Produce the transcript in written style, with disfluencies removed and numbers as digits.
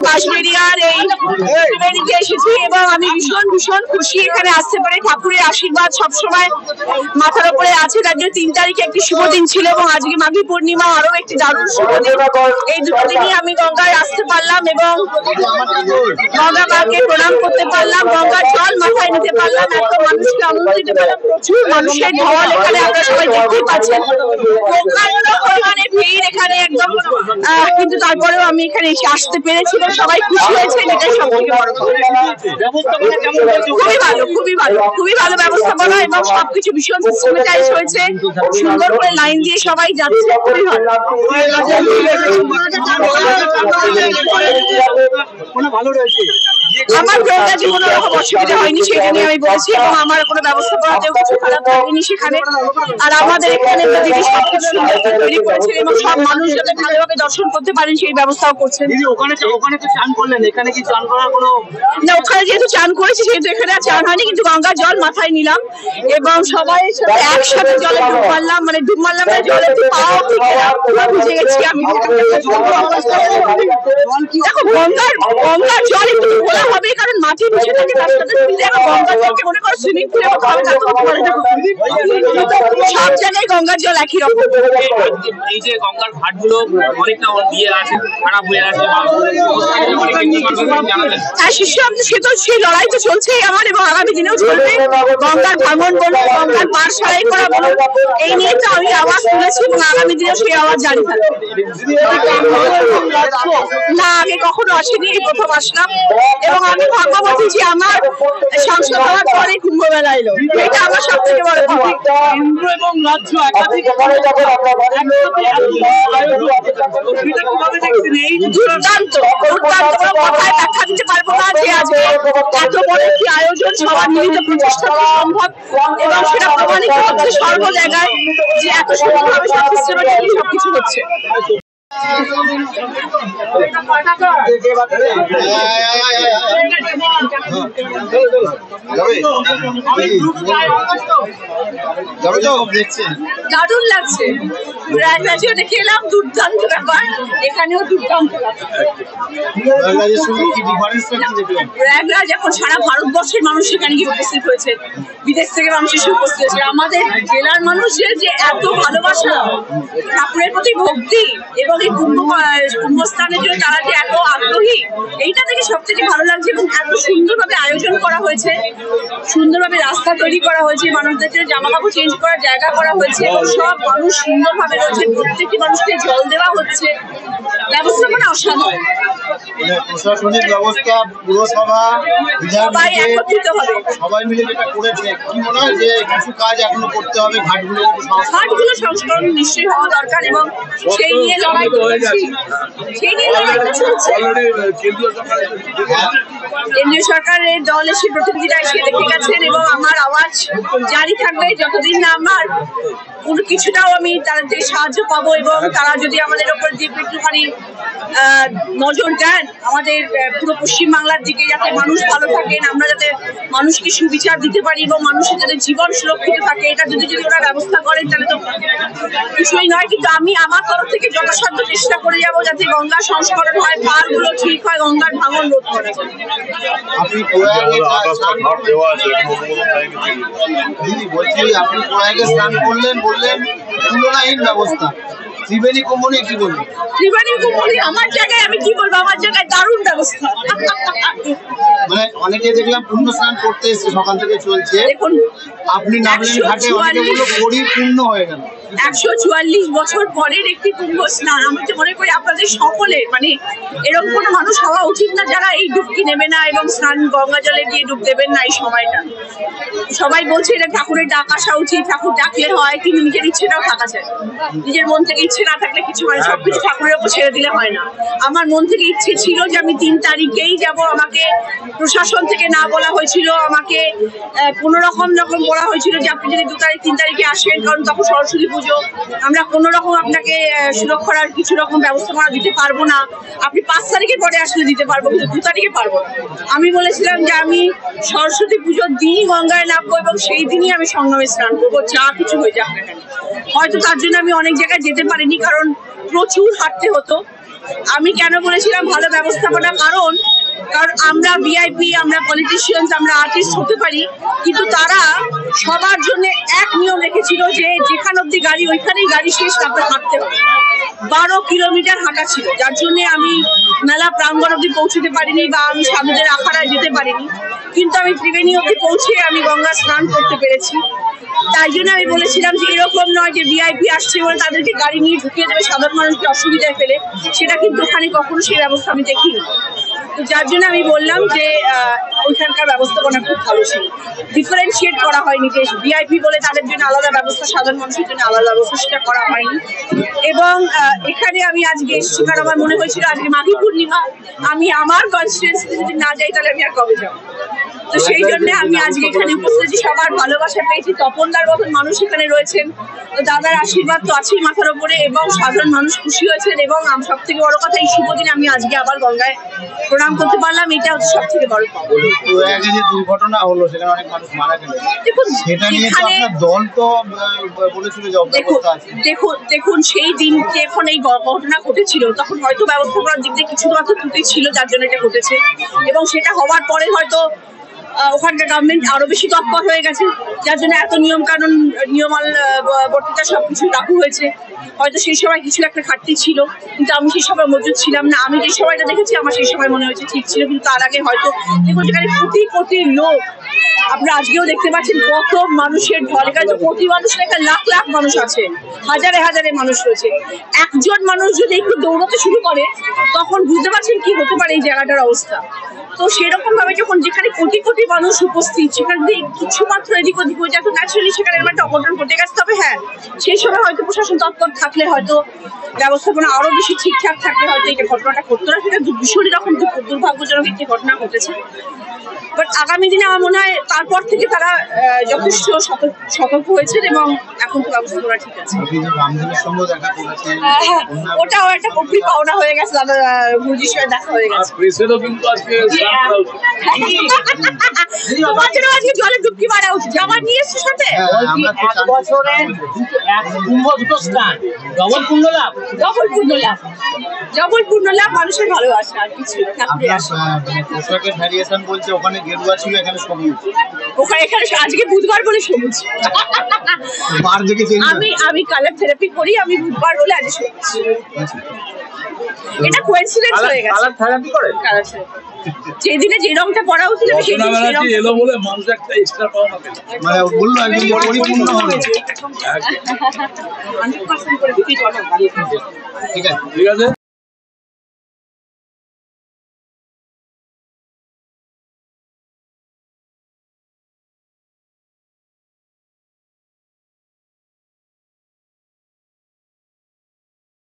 কাশ্মীরিয়ার এই ত্রিবেণীতে এসেছি এবং আমি ভীষণ ভীষণ খুশি এখানে আসতে পারে। ঠাকুরের আশীর্বাদ সবসময় মাথার উপরে আছে। তার জন্য 3 তারিখে একটি শুভ দিন ছিল এবং আজকে মাঘী পূর্ণিমা আরো একটি দারুণ শুভ দিন। এই দুটো দিনই আমি গঙ্গায় আসতে পারলাম এবং গঙ্গা মাকে প্রণাম করতে পারলাম, গঙ্গার জল মাথায় নিতে পারলাম, এত মানুষকে আনন্দ দিতে পারলাম। প্রচুর মানুষের ঢল এখানে আপনারা সবাই দেখতেই পাচ্ছেন, পরিমাণে ভিড় এখানে একদম। কিন্তু তারপরেও আমি এখানে এসে আসতে পেরেছিলাম, সবাই খুশি হয়েছে, এটাই সবথেকে বড় কথা। খুবই ভালো, খুবই ভালো, খুবই ভালো ব্যবস্থাপনা এবং সবকিছু ভীষণ সিস্টেমেটাইজ হয়েছে। সুন্দর করে লাইন দিয়ে সবাই যাচ্ছে, খুবই ভালো। আমার গঙ্গা জীবনে রকম অসুবিধা হয়নি, সেই জন্যই আমি বলছি, এবং আমার কোনো ব্যবস্থাপনাতেও কিছু খারাপ লাগেনি সেখানে। আর আমাদের এখানে দিদি সবকিছু সুন্দর তৈরি করেছেন এবং সব মানুষ যাতে ভালোভাবে দর্শন করতে পারেন সেই ব্যবস্থাও করছেন। ওখানে তো চান করলেন, এখানে কি চান করার কোনো না? ওখানে যেহেতু চান করেছি সেহেতু এখানে আর চান হয়নি, কিন্তু গঙ্গা জল মাথায় নিলাম এবং সবাই একসাথে জলে ডুব মারলাম। মানে ডুব মারলাম মানে জলে পাও পুরো ভিজে গেছি আমি। দেখো গঙ্গার জল একটু খোলা হবে, কারণ মাটি ভিজে থাকে, তার সাথে গঙ্গার জলকে মনে করো সুইমিং পুলে সব জায়গায় গঙ্গার জল একই রকম। এই যে গঙ্গার ঘাটগুলো অনেকটা দিয়ে আছে, খারাপ হয়ে আছে, সে তো সেই লড়াই তো চলছেই আমার, এবং আগামী দিনেও চলবে। গঙ্গার ভাঙন বলুন, গঙ্গার পার সারাই করা বলুন, এই নিয়ে তো আমি আওয়াজ তুলেছি এবং আগামী দিনেও সেই আওয়াজ জারি থাকবে। না, আগে কখনো আসেনি, এই প্রথম আসলাম এবং আমি ভাগ্যবতী যে আমার সাংসদ হওয়ার পরে কুম্ভ মেলা এলো, এটা আমার সব থেকে বড় কথা। কেন্দ্র এবং রাজ্য একাধিক দুর্দান্ত দুর্দান্ত, কথায় ব্যাখ্যা দিতে পারবো না যে আজকে এত বড় একটি আয়োজন সবার মিলিত প্রচেষ্টা সম্ভব, এবং সেটা প্রমাণিত হচ্ছে সর্ব জায়গায় যে এত সুন্দরভাবে সব সিস্টেমেটিক সবকিছু হচ্ছে। দারুণ লাগছে, প্রয়াগরাজেও দেখে এলাম, দুর্দান্ত ব্যাপার, এখানেও দুর্দান্ত। প্রয়াগরাজ এখন সারা ভারতবর্ষের মানুষ সেখানে গিয়ে উপস্থিত হয়েছে, বিদেশ থেকে মানুষ এসে উপস্থিত হয়েছে। আমাদের জেলার মানুষের যে এত ভালোবাসা, ঠাকুরের প্রতি ভক্তি এবং এই কুম্ভস্থানের জন্য তারা যে এত আগ্রহী, এইটা থেকে সব থেকে ভালো লাগছে। এবং এত সুন্দরভাবে আয়োজন করা হয়েছে, সুন্দরভাবে রাস্তা তৈরি করা হয়েছে, মানুষদের জন্য জামা কাপড় চেঞ্জ করার জায়গা করা হয়েছে এবং সব মানুষ সুন্দরভাবে রয়েছে, প্রত্যেকটি মানুষকে জল দেওয়া হচ্ছে, ব্যবস্থাপনা অসাধারণ। প্রশাসনিক ব্যবস্থা, পুরসভা, সবাই একত্রিত হবে, সবাই মিলে যেটা করেছে, কি মনে হয় যে কিছু কাজ এখনো করতে হবে, ঘাটগুলো সংস্করণ নিশ্চয়ই হওয়া দরকার এবং সেই নিয়ে লড়াই করছি, সেই নিয়ে লড়াই চলছে। কেন্দ্রীয় সরকারের দল এসে প্রতিনিধিরা এসে দেখে গেছেন এবং আমার আওয়াজ জারি থাকবে যতদিন না আমার কোনো কিছুটাও আমি তাদের থেকে সাহায্য পাবো, এবং তারা যদি আমাদের ওপর দিয়ে একটুখানি নজর দেন আমাদের পুরো পশ্চিমবাংলার দিকে, যাতে মানুষ ভালো থাকেন, আমরা যাতে মানুষকে সুবিচার দিতে পারি এবং মানুষের যাতে জীবন সুরক্ষিত থাকে, এটা যদি ওরা ব্যবস্থা করেন তাহলে তো কিছুই নয়। কিন্তু আমি আমার তরফ থেকে যথাসাধ্য চেষ্টা করে যাবো যাতে গঙ্গার সংস্করণ হয়, পারগুলো ঠিক হয়, গঙ্গার ভাঙন রোধ করা যায়। আপনি প্রয়াগে স্নান করলেন, বললেন তুলনাহীন ব্যবস্থা। ত্রিবেণী কুম্ভ নিয়ে কি বলবেন? ত্রিবেণী কুম্ভ নিয়ে আমার জায়গায় আমি কি বলবো, আমার জায়গায় দারুণ ব্যবস্থা। মানে অনেকে দেখলাম পুণ্য স্নান করতে এসে সকাল থেকে চলছে, দেখুন আপনি নামলেন ঘাটে, অনেকে বললো পরিপূর্ণ হয়ে গেল। 144 বছর পরের একটি কুম্ভ স্নান, আমি তো মনে করি আপনাদের সকলের, মানে এরকম কোনো মানুষ হওয়া উচিত না যারা এই ডুবকি নেবে না এবং স্নান গঙ্গা জলে গিয়ে ডুব দেবেন না এই সময়টা। সবাই বলছে এটা ঠাকুরের ডাক আসা উচিত, ঠাকুর ডাকলে হয়, কিন্তু নিজের ইচ্ছেটাও থাকা চাই। নিজের মন থেকে ইচ্ছে না থাকলে কিছু হয়, সবকিছু ঠাকুরের উপর ছেড়ে দিলে হয় না। আমার মন থেকে ইচ্ছে ছিল যে আমি 3 তারিখেই যাব, আমাকে প্রশাসন থেকে না বলা হয়েছিল, আমাকে কোনো রকম বলা হয়েছিল যে আপনি যদি 2 তারিখ 3 তারিখে আসেন, কারণ তখন সরস্বতী পুজো পুজো, আমরা কোনো রকম আপনাকে সুরক্ষার কিছু রকম ব্যবস্থাপনা দিতে পারবো না, আপনি 5 তারিখের পরে আসলে দিতে পারবো, কিন্তু 2 তারিখে পারবো না। আমি বলেছিলাম যে আমি সরস্বতী পুজোর দিনই গঙ্গায় নামবো এবং সেই দিনই আমি সঙ্গমে স্নান করবো, যা কিছু হয়ে যাক না কেন। হয়তো তার জন্য আমি অনেক জায়গায় যেতে পারিনি, কারণ প্রচুর হাঁটতে হতো। আমি কেন বলেছিলাম ভালো ব্যবস্থাপনা, কারণ আমরা ভিআইপি, আমরা পলিটিশিয়ানস, আমরা আর্টিস্ট হতে পারি, কিন্তু তারা সবার জন্য এক নিয়ম রেখেছিল যে যেখান অব্দি গাড়ি ওইখানেই গাড়ি শেষ, তারপরে হাঁটতে হবে। 12 কিলোমিটার হাঁটা ছিল, যার জন্য আমি মেলা প্রাঙ্গণ অব্দি পৌঁছতে পারিনি বা আমি সাধুদের আখাড়ায় যেতে পারিনি, কিন্তু আমি ত্রিবেণী অব্দি পৌঁছে আমি গঙ্গা স্নান করতে পেরেছি। তাই জন্য আমি বলেছিলাম যে এরকম নয় যে ভিআইপি আসছে বলে তাদেরকে গাড়ি নিয়ে ঢুকিয়ে দেবে সাধারণ মানুষকে অসুবিধায় ফেলে, সেটা কিন্তু ওখানে কখনো সেই ব্যবস্থা আমি দেখিনি। তো যার জন্য আমি বললাম যে ওইখানকার ব্যবস্থাপনা খুব ভালো ছিল, ডিফারেন্সিয়েট করা হয়নি যে ভিআইপি বলে তাদের জন্য আলাদা ব্যবস্থা, সাধারণ মানুষের জন্য আলাদা ব্যবস্থা, সেটা করা হয়নি। এবং এখানে আমি আজকে এসেছি কারণ আমার মনে হয়েছিল আজকে মাঘী পূর্ণিমা, আমি আমার কনস্টিটুয়েন্সিতে যদি না যাই তাহলে আমি আর কবে যাবো। তো সেই জন্য আমি আজকে এখানে উপস্থিত, সবার ভালোবাসা পেয়েছি, তপনদার মতন মানুষ এখানে রয়েছেন, তো দাদার আশীর্বাদ তো আছেই মাথার উপরে, এবং সাধারণ মানুষ খুশি হয়েছেন, এবং সব থেকে বড় কথা এই শুভ দিনে আমি আজকে আবার গঙ্গায় প্রণাম করতে পারলাম, এটা হচ্ছে সব থেকে বড় পাওয়া। যে দুর্ঘটনা হলো সেখানে অনেক মানুষ মারা গেল, দেখুন সেটা নিয়ে তো আপনার দল তো বলেছিল যে অব্যবস্থা আছে। দেখুন সেই দিনকে যখন এই ঘটনা ঘটেছিল তখন হয়তো ব্যবস্থাপনার দিক দিয়ে কিছু মাত্র ত্রুটি ছিল, যার জন্য এটা ঘটেছে, এবং সেটা হওয়ার পরে হয়তো ওখানকার গভর্নমেন্ট আরো বেশি তৎপর হয়ে গেছে, যার জন্য এত নিয়ম কানুন নিয়মাল বর্তিতা সবকিছু লাগু হয়েছে। হয়তো সেই সময় কিছু একটা ঘাটতি ছিল, কিন্তু আমি সেই সময় মজুদ ছিলাম না। আমি যে সময়টা দেখেছি আমার সেই সময় মনে হয়েছে ঠিক ছিল, কিন্তু তার আগে হয়তো দেখুন যেখানে কোটি কোটি লোক, আপনারা আজকেও দেখতে পাচ্ছেন কত মানুষের ঢল, এখানে তো প্রতি মানুষ এখানে লাখ লাখ মানুষ আছে, হাজারে হাজারে মানুষ রয়েছে। একজন মানুষ যদি একটু দৌড়াতে শুরু করে তখন বুঝতে পারছেন কি হতে পারে এই জায়গাটার অবস্থা। তো সেরকম ভাবে যখন যেখানে কোটি কোটি মানুষ উপস্থিত, সেখানে যদি কিছু মাত্র এদিক ওদিক হয়ে যায় তো ন্যাচারালি সেখানে একটা অঘটন ঘটে গেছে। তবে হ্যাঁ, সেই সময় হয়তো প্রশাসন তৎপর থাকলে, হয়তো ব্যবস্থাপনা আরো বেশি ঠিকঠাক থাকলে হয়তো এই ঘটনাটা ঘটতো না। সেটা ভীষণই রকম দুর্ভাগ্যজনক একটি ঘটনা ঘটেছে। বাট আগামী দিনে আমার মনে হয় তারপর থেকে তারা যথেষ্ট সতর্ক হয়েছেন এবং এখন তো ব্যবস্থাপনা ঠিক আছে। ওটাও একটা কপি পাওনা হয়ে গেছে, দাদা গুরুজির সাথে দেখা হয়ে গেছে। আজকে জলে ডুবকি মারা উচিত, জামা নিয়ে এসছো সাথে? ডবল পূর্ণ লাভ, মানুষের ভালোবাসা আর কিছু। পোশাকের ভ্যারিয়েশন বলছে ওখানে গেরুয়া ছিল, এখানে সবুজ, এখানে আজকে বুধবার বলে সবুজ। আমি কালার থেরাপি করি, আমি বুধবার বলে আজ সবুজ। এটা কোইন্সিডেন্স হয়ে গেছে। কালার থেরাপি করে? কালার থেরাপি যেদিনে যে রংটা পরা উচিত সেই দিন সেই রং এলো বলে মানুষ একটা এক্সট্রা পাওনা পেল, মানে বললো একদম পরিপূর্ণ হবে। 100% করে দিতে হবে। ঠিক আছে, ঠিক আছে।